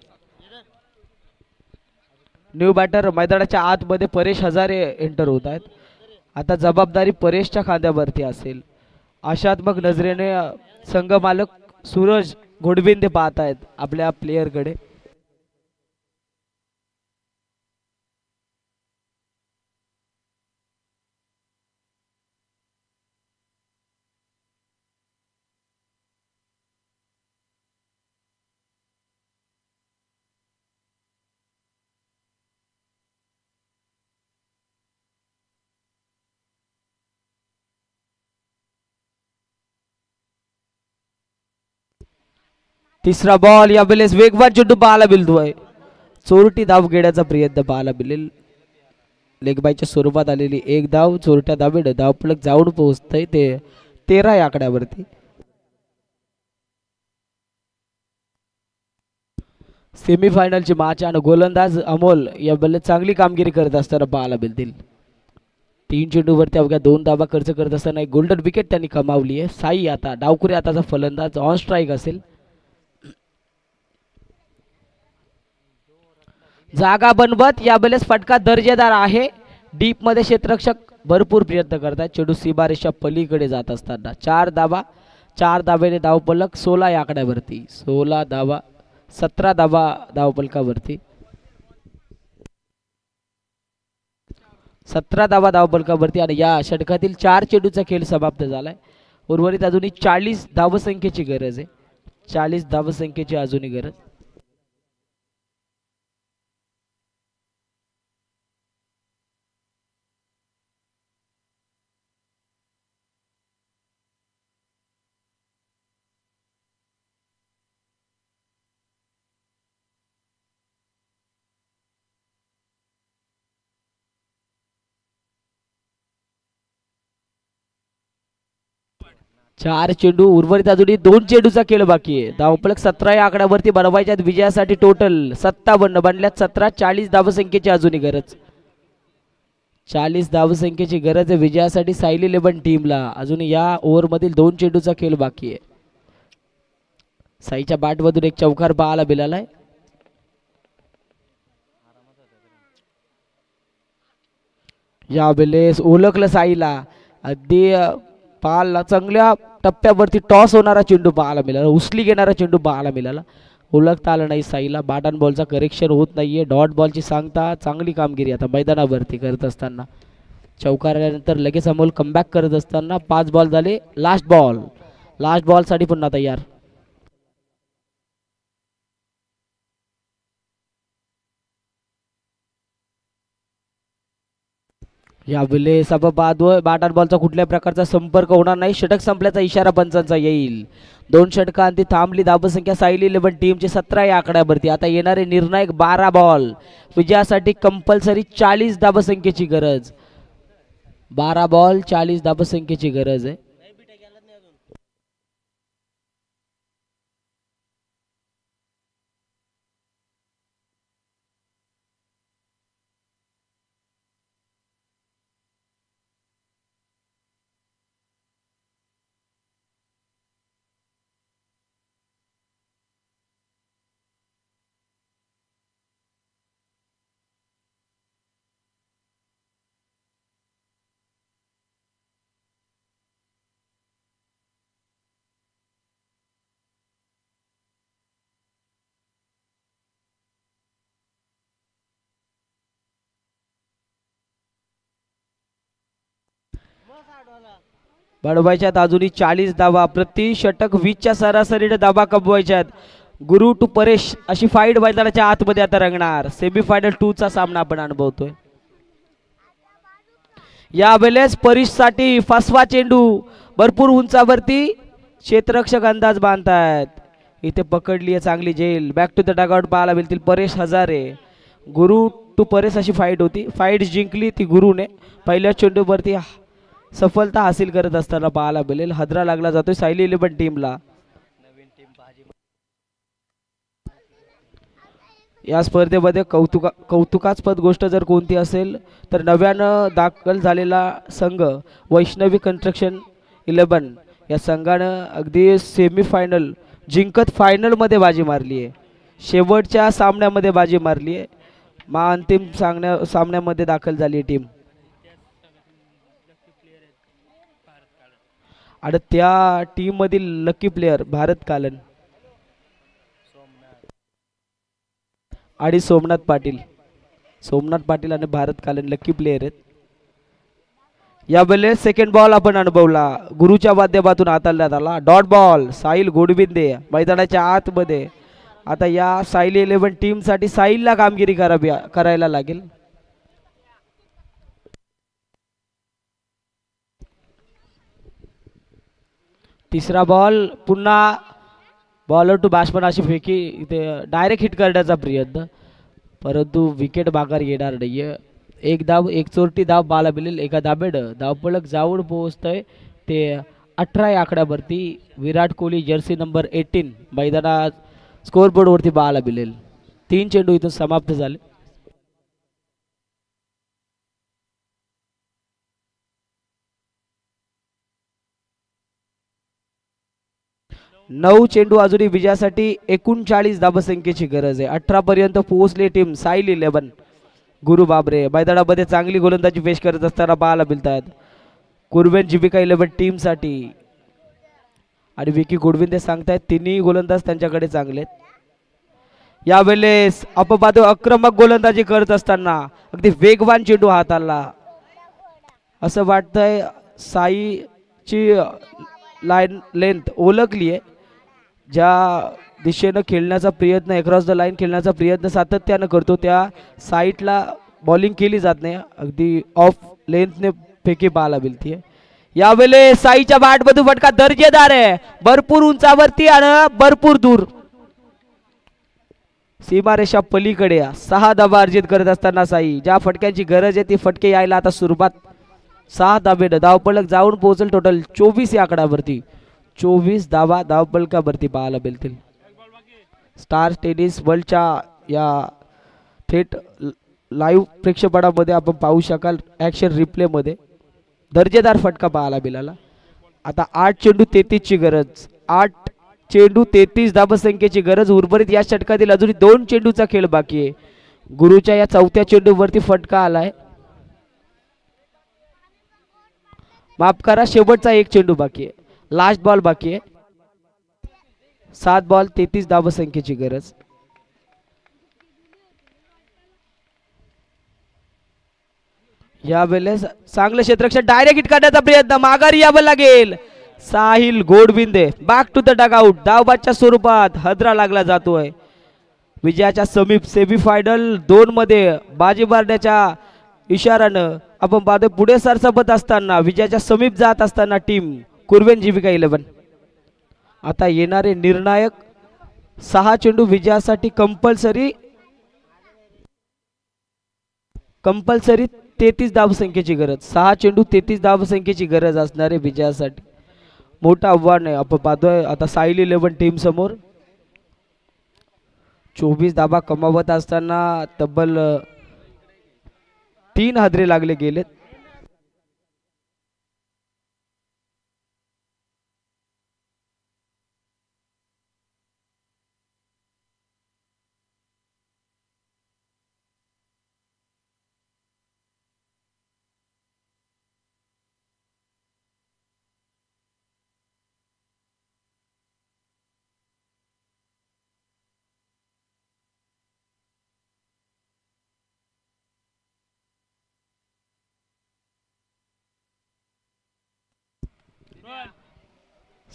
न्यू बॅटर मैदानाच्या आतमध्ये परेश हजारे एंटर होत आहेत. आता जबाबदारी परेशच्या खांद्यावरती असेल. आशात्मक नजरेने संघ मालक सूरज घोडबिंदे पाहत आहेत आपल्या प्लेयरकडे. तिसरा बॉल यावेळेस वेगवान चेंडू पाहायला मिळतोय. चोरटी धाव घेण्याचा प्रयत्न पाहायला मिळेल. लेगबायच्या स्वरूपात आलेली एक धाव चोरट्या धावेनं धावफलक जाऊन पोहोचतंय ते 13 या आकड्यावरती. सेमीफायनलची मॅच आणि गोलंदाज अमोल यावेळेस चांगली कामगिरी करत असताना पाहायला मिळतील. 3 चेंडूवरती अवघ्या 2 धावा खर्च करत असताना एक गोल्डन विकेट त्यांनी कमावली आहे. साई आता डावखुरी आताचा फलंदाज ऑन स्ट्राईक असेल. जागा बनवत यावेळेस फटका दर्जेदार आहे. डीप मध्ये क्षेत्ररक्षक भरपूर प्रयत्न करतात. चेंडू सीमारेषा पलीकडे जात असताना 4 धावा 4 धावेने धावपलक 16 या आकड्यावरती. 16 धावा 17 धावा धावपलकावरती. 17 धावा धावपलकावरती आणि या षटकातील 4 चेंडूचा खेळ समाप्त झालाय. उर्वरित अजूनही 40 धावसंख्येची गरज आहे. 40 धावसंख्येची अजूनही गरज. चार चेंडू उर्वरित अजूनही 2 चेंडूचा खेळ बाकी आहे. धावफलक 17 या आकड्यावरती बनवायच्यात. विजयासाठी टोटल 57 बनल्यात. 17 40 धावसंख्येची अजूनही गरज. 40 धावसंख्येची गरज आहे विजयासाठी साईल 11 टीमला. अजून या ओव्हरमधील 2 चेंडूचा खेळ बाकी आहे. साईच्या बॅटमधून एक चौकार पाहायला मिळालाय. यावेळेस ओळखलं साईला. अगदी पाहायला चांगल्या टप्प्यावरती टॉस होणारा चेंडू पाहायला मिळाला. उचली घेणारा चेंडू पाहायला मिळाला. ओळखता आलं नाही साईला. बॅट अँड बॉलचा करेक्शन होत नाहीये. डॉट बॉलची सांगता चांगली कामगिरी आता मैदानावरती करत असताना. चौकारानंतर लगेच अमोल कमबॅक करत असताना 5 बॉल झाले. Last ball. लास्ट बॉलसाठी पुन्हा तयार. यावेळेस आपण पाहतोय बॅट आणि बॉलचा कुठल्याही प्रकारचा संपर्क होणार नाही. षटक संपल्याचा इशारा पंचांचा येईल. 2 षटकांती थांबली. धावसंख्या साईल 11 टीमची 17 या आकड्यावरती. आता येणारे निर्णायक 12 बॉल. विजयासाठी कंपल्सरी 40 धावसंख्येची गरज. 12 बॉल 40 धावसंख्येची गरज आहे. बडवायच्यात अजूनही 40 धावा. प्रति षटक 20च्या सरासरीने धावा कमवायच्यात. गुरु टू परेश अशी फाईट मैदानाच्या आतमध्ये आता रंगणार. सेमीफायनल 2 चा सामना आपण अनुभवतोय. यावेळेस परेशसाठी फसवा चेंडू. भरपूर उंचावरती क्षेत्ररक्षक अंदाज बांधतायत. इथे पकडली आहे चांगली झेल. बॅक टू द डगआउट पाहायला मिळतील परेश हजारे. गुरु टू परेश अशी फाईट होती. फाईट जिंकली ती गुरुने. पहिल्या चेंडूवरती सफलता हासिल करत असताना पाहायला मिळेल. हदरा लागला जातोय सायली 11 टीमला. या स्पर्धेमध्ये कौतुकास्पद गोष्ट जर कोणती असेल तर नव्यानं दाखल झालेला संघ वैष्णवी कन्स्ट्रक्शन 11 या संघानं अगदी सेमीफायनल जिंकत फायनलमध्ये बाजी मारली आहे. शेवटच्या सामन्यामध्ये बाजी मारली आहे. अंतिम सामन्यामध्ये दाखल झाली टीम. आणि त्या टीम मधील लकी प्लेयर भारत कालन आणि सोमनाथ पाटील. सोमनाथ पाटील आणि भारत कालन लकी प्लेयर आहेत. यावेळेस सेकंड बॉल आपण अनुभवला. गुरुच्या माध्यमातून हाताळण्यात आला. डॉट बॉल साहिल गोडबिंदे मैदानाच्या आतमध्ये. आता या साहिल 11 टीम साठी साहिलला कामगिरी करायला लागेल. तिसरा बॉल पुन्हा बॉलर टू बॅट्समन अशी फेकी. इथे डायरेक्ट हिट करण्याचा प्रयत्न परंतु विकेट बाकार येणार नाहीये. एक धाव एक चोरटी धाव पाहायला मिळेल. एका धाबेड धावपळक जाऊन पोहोचतंय ते 18 या आकड्यावरती. विराट कोहली जर्सी नंबर 18 मैदानात स्कोअरबोर्ड वरती पाहायला मिळेल. 3 चेंडू इथून समाप्त झाले. 9 चेंडू अजूनही विजयासाठी 39 धावसंख्येची गरज आहे. 18 पर्यंत पोहोचली टीम साईल 11. गुरु बाबरे मैदानामध्ये चांगली गोलंदाजी पेश करत असताना पाहायला मिळतात. कुर्वेन जीविका 11 टीम साठी आणि विकी गोडविंदे सांगतायत तिन्ही गोलंदाज त्यांच्याकडे चांगले. यावेळेस अपबाद आक्रमक गोलंदाजी करत असताना अगदी वेगवान चेंडू हाताला. असं वाटतंय साईची लाईन लेंथ ओळखली आहे. ज्या दिशेनं खेळण्याचा प्रयत्न अक्रॉस द लाईन खेळण्याचा प्रयत्न सातत्यानं करतो त्या साईडला बॉलिंग केली जात नाही. अगदी ऑफ लेंथने फेकी पाहायला मिळते. यावेळेस साईच्या बॅटमधून फटका दर्जेदार आहे. भरपूर उंचावरती आणि भरपूर दूर सीमारेषा पलीकडे 6 धावा अर्जित करत असताना साई ज्या फटक्यांची गरज आहे ती फटके यायला आता सुरुवात. 6 धाबेनं धावपळक जाऊन पोहोचल. टोटल 24 या आकड्यावरती. 24 धावा धावपळकावरती पाहायला मिळतील. स्टार टेनिस वर्ल्डच्या या थेट लाईव्ह प्रेक्षेपणामध्ये आपण पाहू शकाल. ॲक्शन रिप्लेमध्ये दर्जेदार फटका पाहायला मिळाला. आता 8 चेंडू 33 ची गरज. 8 चेंडू 33 धावसंख्येची गरज. उर्वरित या षटकातील अजून 2 चेंडूचा खेळ बाकी आहे. गुरुच्या या 4थ्या चेंडूवरती फटका आलाय. माफ करा शेवटचा 1 चेंडू बाकी आहे. लास्ट बॉल बाकी आहे. 7 बॉल 33 धावसंख्येची गरज. यावेळेस चांगलं क्षेत्ररक्षण डायरेक्ट हिट करण्याचा प्रयत्न. माघारी यावं लागेल. Sahil Godbinde back to the dugout. धावबादच्या स्वरूपात हदरा लागला जातोय. विजयाच्या समीप सेमीफायनल 2 मध्ये बाजी मारण्याच्या इशारानं आपण पाहतोय पुढे सरसावत असताना विजयाच्या समीप जात असताना टीम कुर्वेन जीविका 11. आता येणारे निर्णायक 6 चेंडू विजयासाठी कंपल्सरी 33 धावसंख्येची गरज. 6 चेंडू 33 धावसंख्येची गरज असणारे विजयासाठी मोठं आव्हान आहे. आपण पाहतोय आता साईल 11 टीम समोर 24 धावा कमावत असताना तब्बल 3 हादरे लागले गेलेत.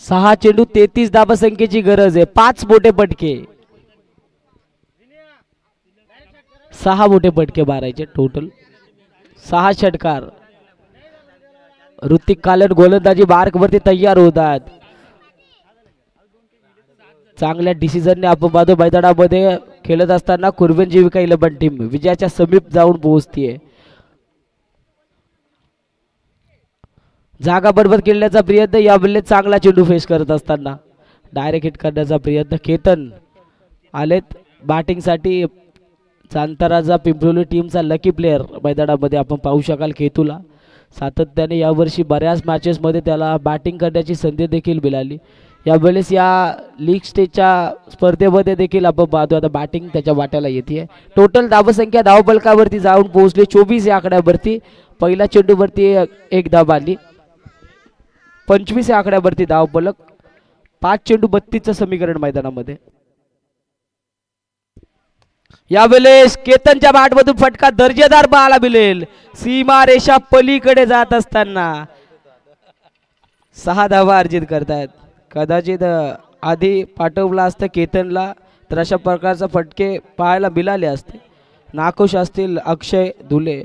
सहा चेंडू 33 धावसंख्येची गरज आहे. 5 मोठे फटके 6 मोठे फटके मारायचे टोटल. 6 षटकार. ऋतिक कालन गोलंदाजी मार्क वरती तयार होतात. चांगल्या डिसिजनने आपण पाहतो मैदानामध्ये खेळत असताना कुर्वेन जीविका 11 टीम विजयाच्या समीप जाऊन पोहोचतीये. जागा बरोबर खेळण्याचा प्रयत्न यावेळेस चांगला चेंडू फेस करत असताना डायरेक्ट हिट करण्याचा प्रयत्न. केतन आलेत बॅटिंगसाठी. चांताराजा पिंपरोली टीमचा लकी प्लेअर मैदानामध्ये आपण पाहू शकाल केतूला. सातत्याने यावर्षी बऱ्याच मॅचेसमध्ये त्याला बॅटिंग करण्याची संधी देखील मिळाली. यावेळेस या लीग स्टेजच्या स्पर्धेमध्ये देखील आपण पाहतो आता बॅटिंग त्याच्या वाट्याला येते. टोटल धावसंख्या धावफलकावरती जाऊन पोहोचली 24 या आकड्यावरती. पहिल्या चेंडूवरती 1 धाव आली. 25 या आकड्यावरती धावफलक. 5 चेंडू 32चं समीकरण मैदानामध्ये. यावेळेस केतनच्या बॅटमधून फटका दर्जेदार पाहायला मिळेल. सीमा रेषा पलीकडे जात असताना 6 धावा अर्जित करतायत. कदाचित आधी पाठवला असतं केतनला तर अशा प्रकारचा फटके पाहायला मिळाले असते. नाखुश असतील अक्षय धुले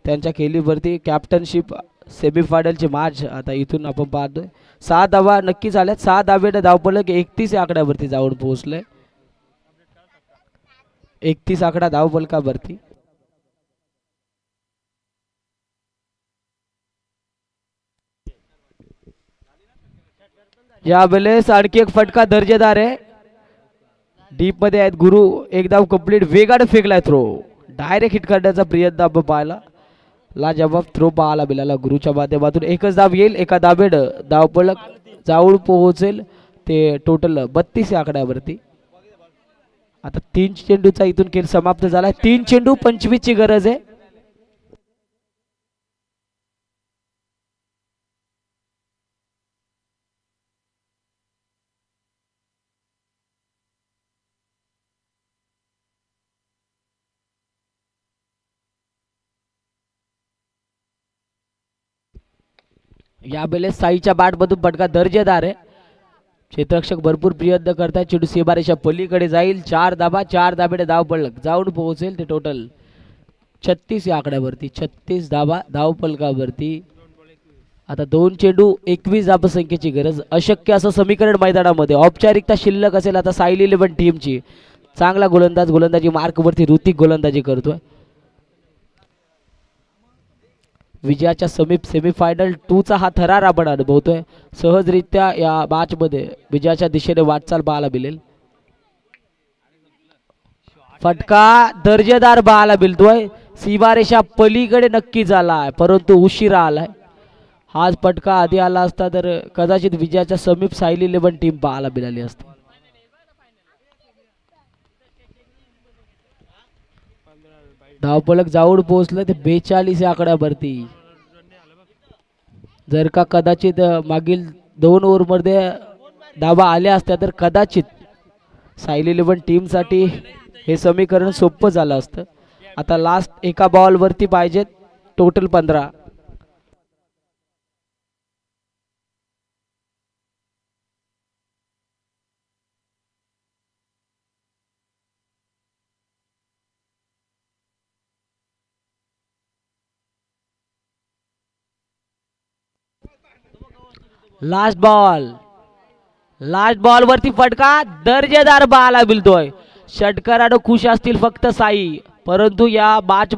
त्यांच्या खेळीवरती. कॅप्टनशिप सेमीफायनलची मॅच आता इथून आपण पाहतोय. 6 धावा नक्की झाल्यात. 6 धावेने धावफलक 31 या आकड्यावरती जाऊन पोहोचले. 31 आकडा धावफलकावरती. यावेळेस आणखी एक फटका दर्जेदार आहे. डीप मध्ये आहेत गुरु. एक धाव कंप्लीट. वेगाने फेकलाय थ्रो. डायरेक्ट हिट करण्याचा प्रयत्न आपण पाहिला. लाजवाब थ्रो पाहायला मिळाला गुरुच्या माध्यमातून. एकच धाव येईल. एका धावेनं धावफलक जाऊन पोहोचेल ते टोटल 32 या आकड्यावरती. आता 3 चेंडूचा इथून खेळ समाप्त झालाय. 3 चेंडू 25 ची गरज आहे. यावेळेस साईच्या बॅटमधून फटका दर्जेदार आहे. क्षेत्ररक्षक भरपूर प्रयत्न करतात. चेंडू सीमारेषा पलीकडे जाईल. 4 धावा 4 धावेने धावफलक जाऊन पोहोचेल ते टोटल 36 या आकड्यावरती. 36 धावा धावफलकावरती. आता 2 चेंडू 21 धावसंख्येची गरज. अशक्य असं समीकरण मैदानामध्ये. औपचारिकता शिल्लक असेल आता साईल 11 टीमची. चांगला गोलंदाज गोलंदाजी मार्कवरती ऋतिक गोलंदाजी करतोय. विजयाच्या समीप सेमीफायनल 2 चा हा थरार आपण अनुभवतोय. सहजरित्या या मॅच मध्ये विजयाच्या दिशेने वाटचाल पाहायला मिळेल. फटका दर्जेदार पाहायला मिळतोय. सीमारेषा पलीकडे नक्की झालाय परंतु उशिरा आलाय. हाच फटका आधी आला असता तर कदाचित विजयाच्या समीप साईल 11 टीम पाहायला मिळाली असती. धावफलक जाऊन पोहोचलं ते 42 या आकड्यावरती. जर का कदाचित मागील 2 ओव्हरमध्ये धावा आल्या असत्या तर कदाचित साईल 11 टीम साठी हे समीकरण सोपं झालं असतं. आता लास्ट एका बॉलवरती पाहिजेत टोटल 15. लास्ट बॉल वरती फटका दर्जेदार बाला मिळतोय. षटकारानं खुश असतील फक्त साई, परंतु या मॅच